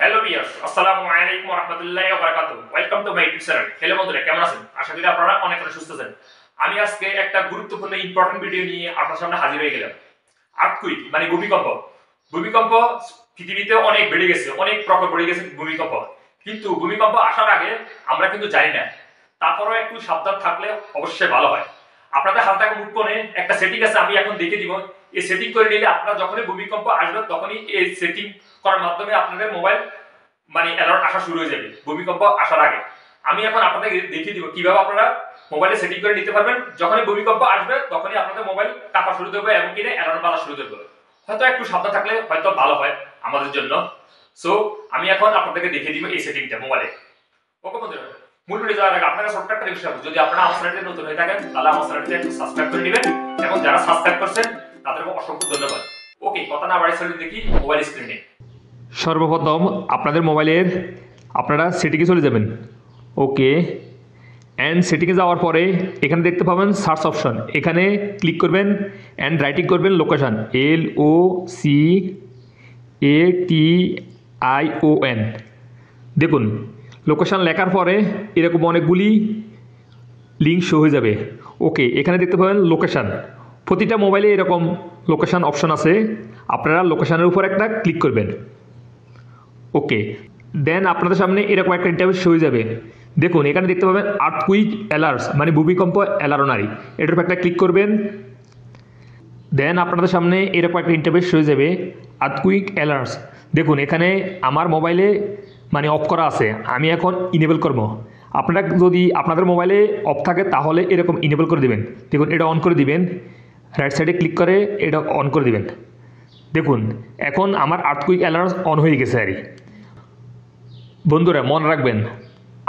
Hello viewers, আসসালামু আলাইকুম ওয়া রাহমাতুল্লাহি ওয়া বারাকাতুহু। Welcome to my YouTube channel. Hello বন্ধুরা, কেমন আছেন? আশা করি আপনারা অনেক সুস্থ আছেন। আমি আজকে একটা গুরুত্বপূর্ণ ইম্পর্টেন্ট ভিডিও নিয়ে আপনার সামনে হাজির হয়ে গেলাম। আর্থকুইক মানে ভূমিকম্প। ভূমিকম্প পৃথিবীতে অনেক বেড়ে গেছে, অনেক প্রকট বেড়ে গেছে ভূমিকম্প। কিন্তু ভূমিকম্প আসার আগে আমরা কিন্তু জানি না। তারপরেও একটু সাবধান থাকলে অবশ্যই ভালো হয়। আপনাদের হাতে থাকা মুঠোফোনে একটা সেটিং আছে, আমি এখন দেখে দিব। এই সেটিং করে নিলে আপনারা যখনই ভূমিকম্প আসবে তখনই এই সেটিং করার মাধ্যমে আপনাদের মোবাইল মানে অ্যালার্ট আসা শুরু হয়ে যাবে ভূমিকম্প আসার আগে। আমি এখন আপনাদের দেখিয়ে দিব কিভাবে আপনারা মোবাইলে সেটিং করে নিতে পারবেন। যখনই ভূমিকম্প আসবে তখনই আপনাদের মোবাইল কাঁপা শুরু দেবে এবং কিনে অ্যালার্ট বাজা শুরু দেবে। হয়তো একটু সাবধান থাকলে হয়তো ভালো হয় আমাদের জন্য। সো আমি এখন আপনাদেরকে দেখিয়ে দিব এই সেটিংটা মোবাইলে। ওকে বন্ধুরা, মূল ভিডিও যাওয়ার আগে আপনারা ছোট্ট একটা রিকোয়েস্ট করব, যদি আপনারা আমার চ্যানেলে নতুন হয়ে থাকেন তাহলে আমার চ্যানেলটি একটু সাবস্ক্রাইব করে দিবেন এবং যারা সাবস্ক্রাইব করছেন তাদেরকে অসংখ্য ধন্যবাদ। ওকে, কথা না বাড়িয়ে চলে দেখি মোবাইল স্ক্রিনে। সর্বপ্রথম আপনাদের মোবাইলের আপনারা সেটিংয়ে চলে যাবেন। ওকে, অ্যান্ড সেটিংয়ে যাওয়ার পরে এখানে দেখতে পাবেন সার্চ অপশন, এখানে ক্লিক করবেন অ্যান্ড রাইটিং করবেন লোকেশন, LOCATION। দেখুন লোকেশন লেখার পরে এরকম অনেকগুলি লিঙ্ক শো হয়ে যাবে। ওকে, এখানে দেখতে পাবেন লোকেশান। প্রতিটা মোবাইলে এরকম লোকেশান অপশন আছে, আপনারা লোকেশানের উপর একটা ক্লিক করবেন। ওকে, দেন আপনাদের সামনে এরকম একটা ইন্টারফেস শো হয়ে যাবে। দেখুন এখানে দেখতে পাবেন আর্থকুইক অ্যালার্টস মানে ভূমিকম্প অ্যালার্নারি, এটার উপর একটা ক্লিক করবেন। দেন আপনাদের সামনে এরকম একটা ইন্টারফেস শো হয়ে যাবে আর্থকুইক অ্যালার্টস। দেখুন এখানে আমার মোবাইলে মানে অফ করা আছে, আমি এখন ইনেবল করব। আপনারা যদি আপনাদের মোবাইলে অফ থাকে তাহলে এরকম ইনেবল করে দিবেন। দেখুন এটা অন করে দিবেন, রাইট সাইডে ক্লিক করে এটা অন করে দিবেন। দেখুন এখন আমার আর্থকুইক অ্যালার্টস অন হয়ে গেছে আর কি। বন্ধুরা মনে রাখবেন,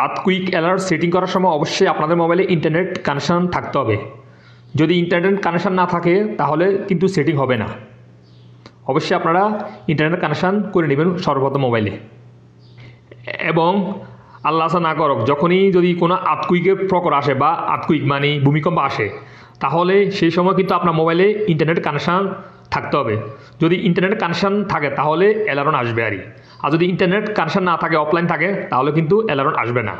আর্থকুইক অ্যালার্ট সেটিং করার সময় অবশ্যই আপনাদের মোবাইলে ইন্টারনেট কানেকশান থাকতে হবে। যদি ইন্টারনেট কানেকশান না থাকে তাহলে কিন্তু সেটিং হবে না। অবশ্যই আপনারা ইন্টারনেট কানেকশান করে নেবেন সর্বপ্রথম মোবাইলে। এবং আল্লাহ না করক যখনই যদি কোনো আর্থকুইকের প্রকট আসে বা আর্থকুইক মানে ভূমিকম্প আসে, তাহলে সেই সময় কিন্তু আপনার মোবাইলে ইন্টারনেট কানেকশান থাকতে হবে। যদি ইন্টারনেট কানেকশান থাকে তাহলে অ্যালার্ম আসবে আর যদি ইন্টারনেট কানেকশান না থাকে, অফলাইন থাকে, তাহলে কিন্তু অ্যালার্ম আসবে না।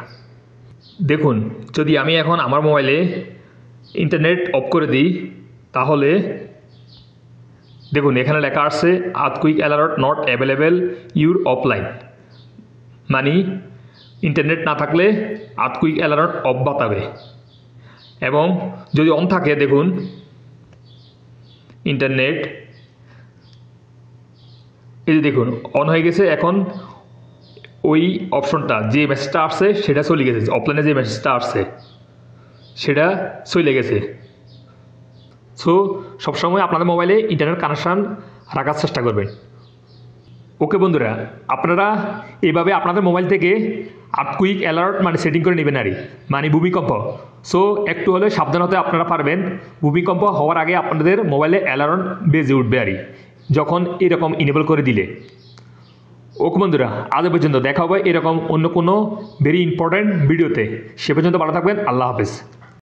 দেখুন যদি আমি এখন আমার মোবাইলে ইন্টারনেট অফ করে দিই তাহলে দেখুন এখানে লেখা আসছে earthquake alert not available your offline, মানে ইন্টারনেট না থাকলে আর্থকুইক অ্যালার্ট অফ বাতাবে। এবং যদি অন থাকে দেখুন ইন্টারনেট, এই যে দেখুন অন হয়ে গেছে। এখন ওই অপশনটা যে মেসেজটা আসছে সেটা চলে গেছে, অফলাইনে যে মেসেজটা আসছে সেটা চলে গেছে। সো সবসময় আপনাদের মোবাইলে ইন্টারনেট কানেকশান রাখার চেষ্টা করবেন। ওকে বন্ধুরা, আপনারা এইভাবে আপনাদের মোবাইল থেকে আর্থকুইক অ্যালার্ট মানে সেটিং করে নেবেন মানে ভূমিকম্প। সো একটু হলে সাবধান হতে আপনারা পারবেন। ভূমিকম্প হওয়ার আগে আপনাদের মোবাইলে অ্যালার্ম বেজে উঠবে যখন এরকম ইনেবল করে দিলে। ওকে বন্ধুরা, আজ পর্যন্ত দেখা হবে এরকম অন্য কোনো ভেরি ইম্পর্ট্যান্ট ভিডিওতে। সে পর্যন্ত ভালো থাকবেন। আল্লাহ হাফেজ।